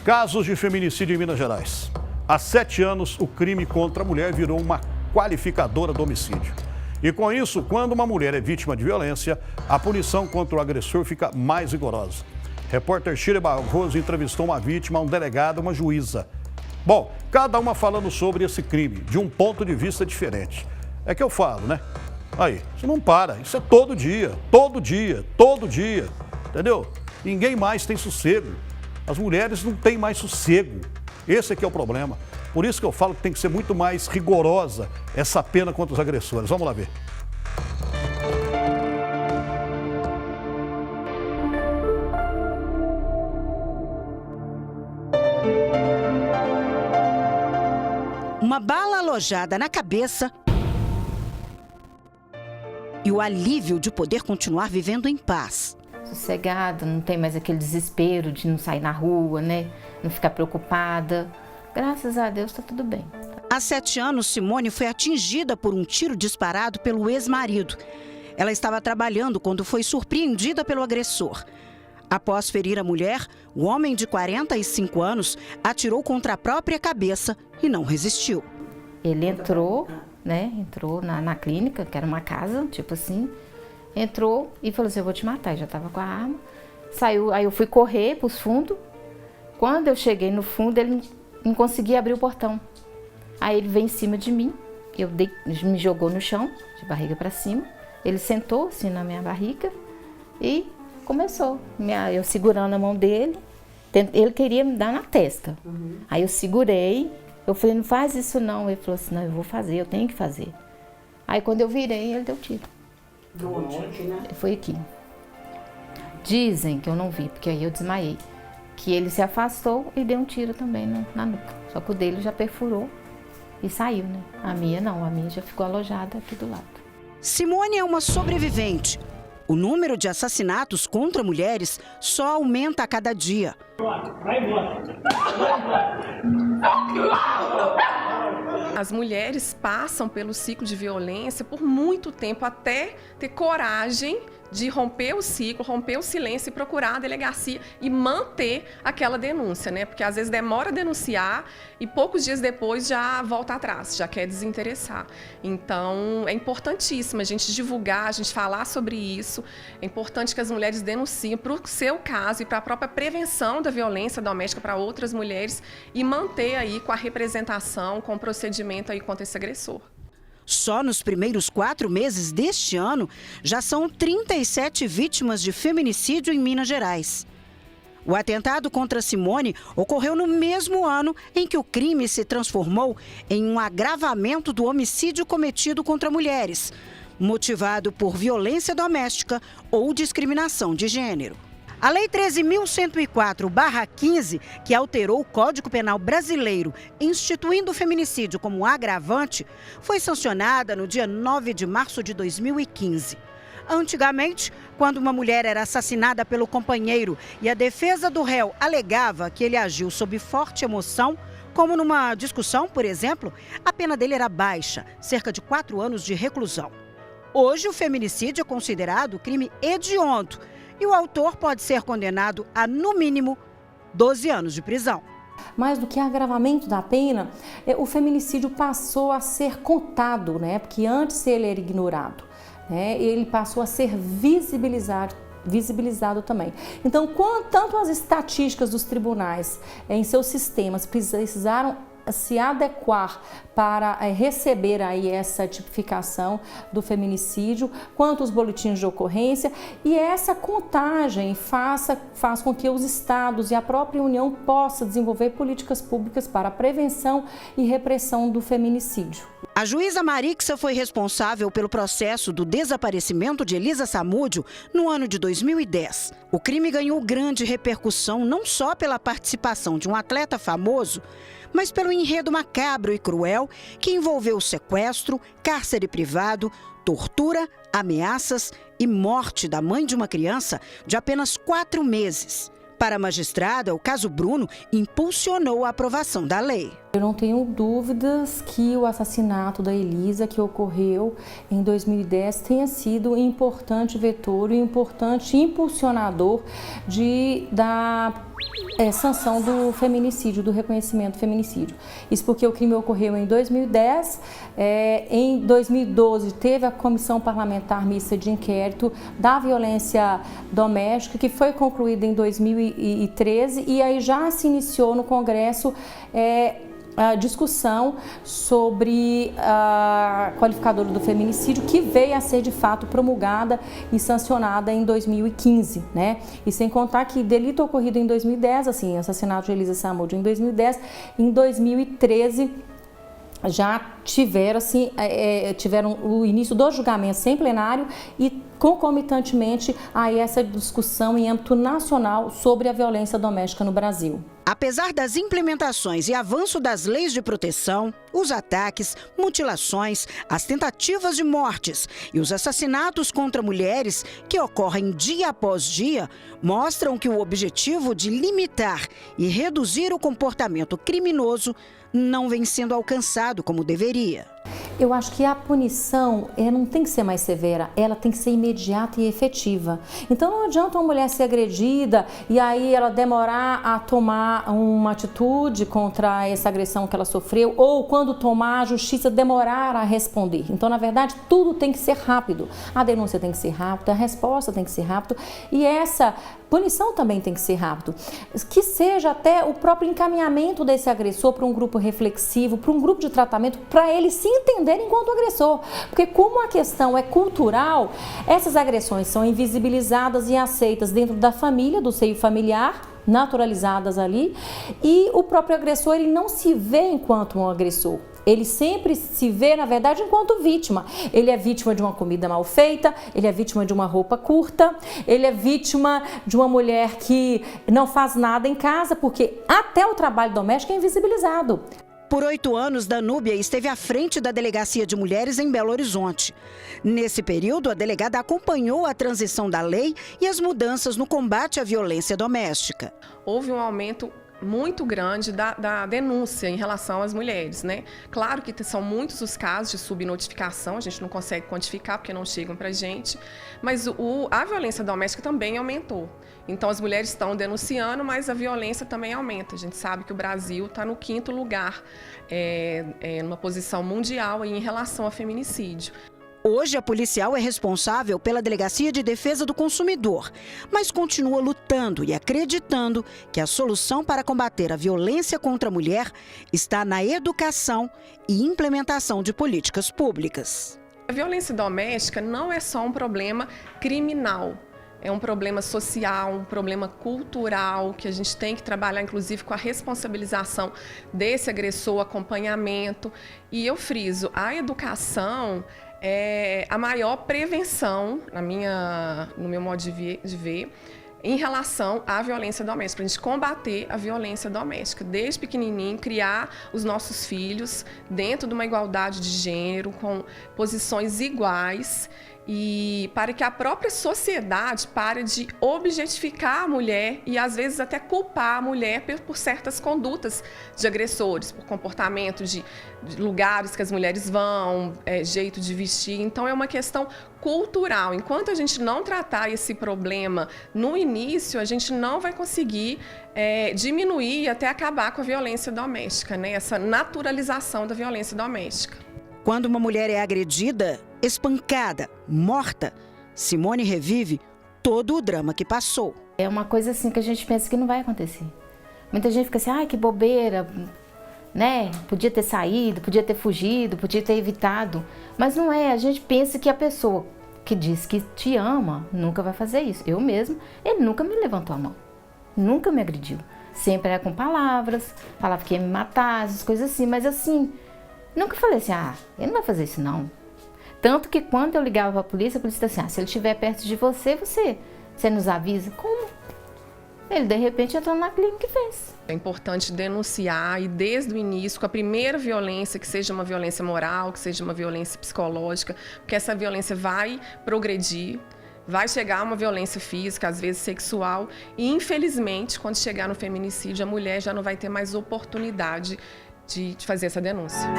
Casos de feminicídio em Minas Gerais. Há 7 anos, o crime contra a mulher virou uma qualificadora do homicídio. E com isso, quando uma mulher é vítima de violência, a punição contra o agressor fica mais rigorosa. Repórter Shirley Barroso entrevistou uma vítima, um delegado, uma juíza. Bom, cada uma falando sobre esse crime, de um ponto de vista diferente. É que eu falo, né? Aí, isso não para, isso é todo dia, entendeu? Ninguém mais tem sossego. As mulheres não têm mais sossego. Esse aqui é o problema. Por isso que eu falo que tem que ser muito mais rigorosa essa pena contra os agressores. Vamos lá ver. Uma bala alojada na cabeça e o alívio de poder continuar vivendo em paz. Sossegada, não tem mais aquele desespero de não sair na rua, né? Não ficar preocupada. Graças a Deus está tudo bem. Há 7 anos, Simone foi atingida por um tiro disparado pelo ex-marido. Ela estava trabalhando quando foi surpreendida pelo agressor. Após ferir a mulher, o homem de 45 anos atirou contra a própria cabeça e não resistiu. Ele entrou, né? Entrou na clínica, que era uma casa, tipo assim. Entrou e falou assim, eu vou te matar. Eu já estava com a arma. Saiu, aí eu fui correr para os fundos. Quando eu cheguei no fundo, ele não conseguia abrir o portão. Aí ele veio em cima de mim. Me jogou no chão, de barriga para cima. Ele sentou assim na minha barriga e começou. Eu segurando a mão dele. Ele queria me dar na testa. Aí eu segurei. Eu falei, não faz isso não. Ele falou assim, não, eu vou fazer, eu tenho que fazer. Aí quando eu virei, ele deu tiro. Foi aqui. Dizem que eu não vi, porque aí eu desmaiei. Que ele se afastou e deu um tiro também na nuca. Só que o dele já perfurou e saiu, né? A minha não, a minha já ficou alojada aqui do lado. Simone é uma sobrevivente. O número de assassinatos contra mulheres só aumenta a cada dia. As mulheres passam pelo ciclo de violência por muito tempo até ter coragem de romper o ciclo, romper o silêncio e procurar a delegacia e manter aquela denúncia, né? Porque às vezes demora a denunciar e poucos dias depois já volta atrás, já quer desinteressar. Então, é importantíssimo a gente divulgar, a gente falar sobre isso. É importante que as mulheres denunciem para o seu caso e para a própria prevenção da violência doméstica para outras mulheres e manter aí com a representação, com o procedimento aí contra esse agressor. Só nos primeiros 4 meses deste ano, já são 37 vítimas de feminicídio em Minas Gerais. O atentado contra Simone ocorreu no mesmo ano em que o crime se transformou em um agravamento do homicídio cometido contra mulheres, motivado por violência doméstica ou discriminação de gênero. A Lei 13.104/15, que alterou o Código Penal brasileiro, instituindo o feminicídio como agravante, foi sancionada no dia 9 de março de 2015. Antigamente, quando uma mulher era assassinada pelo companheiro e a defesa do réu alegava que ele agiu sob forte emoção, como numa discussão, por exemplo, a pena dele era baixa, cerca de 4 anos de reclusão. Hoje, o feminicídio é considerado crime hediondo, e o autor pode ser condenado a, no mínimo, 12 anos de prisão. Mais do que agravamento da pena, o feminicídio passou a ser contado, né? Porque antes ele era ignorado, né? Ele passou a ser visibilizado também. Então, tanto as estatísticas dos tribunais em seus sistemas precisaram se adequar para receber aí essa tipificação do feminicídio, quanto os boletins de ocorrência, e essa contagem faz com que os estados e a própria União possam desenvolver políticas públicas para a prevenção e repressão do feminicídio. A juíza Marixa foi responsável pelo processo do desaparecimento de Elisa Samúdio no ano de 2010. O crime ganhou grande repercussão não só pela participação de um atleta famoso, mas pelo enredo macabro e cruel que envolveu sequestro, cárcere privado, tortura, ameaças e morte da mãe de uma criança de apenas 4 meses. Para a magistrada, o caso Bruno impulsionou a aprovação da lei. Eu não tenho dúvidas que o assassinato da Elisa, que ocorreu em 2010, tenha sido um importante vetor e um importante impulsionador da sanção do feminicídio, do reconhecimento do feminicídio. Isso porque o crime ocorreu em 2010, em 2012 teve a Comissão Parlamentar Mista de Inquérito da Violência Doméstica, que foi concluída em 2013, e aí já se iniciou no Congresso a discussão sobre a qualificadora do feminicídio, que veio a ser de fato promulgada e sancionada em 2015, né? E sem contar que delito ocorrido em 2010, assim, assassinato de Elisa Samúdio em 2010, em 2013 já tiveram o início dos julgamentos em plenário e concomitantemente a essa discussão em âmbito nacional sobre a violência doméstica no Brasil. Apesar das implementações e avanço das leis de proteção, os ataques, mutilações, as tentativas de mortes e os assassinatos contra mulheres que ocorrem dia após dia mostram que o objetivo de limitar e reduzir o comportamento criminoso não vem sendo alcançado como deveria. Eu acho que a punição não tem que ser mais severa, ela tem que ser imediata e efetiva. Então não adianta uma mulher ser agredida e aí ela demorar a tomar uma atitude contra essa agressão que ela sofreu, ou quando tomar, a justiça demorar a responder. Então, na verdade, tudo tem que ser rápido. A denúncia tem que ser rápida, a resposta tem que ser rápida e essa punição também tem que ser rápido. Que seja até o próprio encaminhamento desse agressor para um grupo reflexivo, para um grupo de tratamento, para ele se entender enquanto agressor. Porque como a questão é cultural, essas agressões são invisibilizadas e aceitas dentro da família, do seio familiar, naturalizadas ali, e o próprio agressor ele não se vê enquanto um agressor. Ele sempre se vê, na verdade, enquanto vítima. Ele é vítima de uma comida mal feita, ele é vítima de uma roupa curta, ele é vítima de uma mulher que não faz nada em casa, porque até o trabalho doméstico é invisibilizado. Por 8 anos, Danúbia esteve à frente da Delegacia de Mulheres em Belo Horizonte. Nesse período, a delegada acompanhou a transição da lei e as mudanças no combate à violência doméstica. Houve um aumento muito grande da denúncia em relação às mulheres, né? Claro que são muitos os casos de subnotificação, a gente não consegue quantificar porque não chegam para a gente, mas a violência doméstica também aumentou. Então as mulheres estão denunciando, mas a violência também aumenta. A gente sabe que o Brasil está no 5º lugar, numa posição mundial em relação a feminicídio. Hoje, a policial é responsável pela Delegacia de Defesa do Consumidor, mas continua lutando e acreditando que a solução para combater a violência contra a mulher está na educação e implementação de políticas públicas. A violência doméstica não é só um problema criminal. É um problema social, um problema cultural, que a gente tem que trabalhar, inclusive, com a responsabilização desse agressor, acompanhamento. E eu friso, a educação é a maior prevenção, no meu modo de ver, em relação à violência doméstica, para a gente combater a violência doméstica. Desde pequenininho, criar os nossos filhos dentro de uma igualdade de gênero, com posições iguais, e para que a própria sociedade pare de objetificar a mulher e, às vezes, até culpar a mulher por certas condutas de agressores, por comportamento de lugares que as mulheres vão, jeito de vestir. Então, é uma questão cultural. Enquanto a gente não tratar esse problema no início, a gente não vai conseguir diminuir e até acabar com a violência doméstica, né? Essa naturalização da violência doméstica. Quando uma mulher é agredida, espancada, morta, Simone revive todo o drama que passou. É uma coisa assim que a gente pensa que não vai acontecer. Muita gente fica assim, ai, que bobeira, né? Podia ter saído, podia ter fugido, podia ter evitado. Mas não é, a gente pensa que a pessoa que diz que te ama nunca vai fazer isso. Eu mesmo, ele nunca me levantou a mão, nunca me agrediu. Sempre era com palavras, falava que ia me matar, essas coisas assim, mas assim, nunca falei assim, ele não vai fazer isso não. Tanto que quando eu ligava para a polícia disse assim, se ele estiver perto de você, você nos avisa. Como? Ele, de repente, entrou na clínica e fez. É importante denunciar e desde o início, com a primeira violência, que seja uma violência moral, que seja uma violência psicológica, porque essa violência vai progredir, vai chegar a uma violência física, às vezes sexual, e infelizmente, quando chegar no feminicídio, a mulher já não vai ter mais oportunidade de fazer essa denúncia.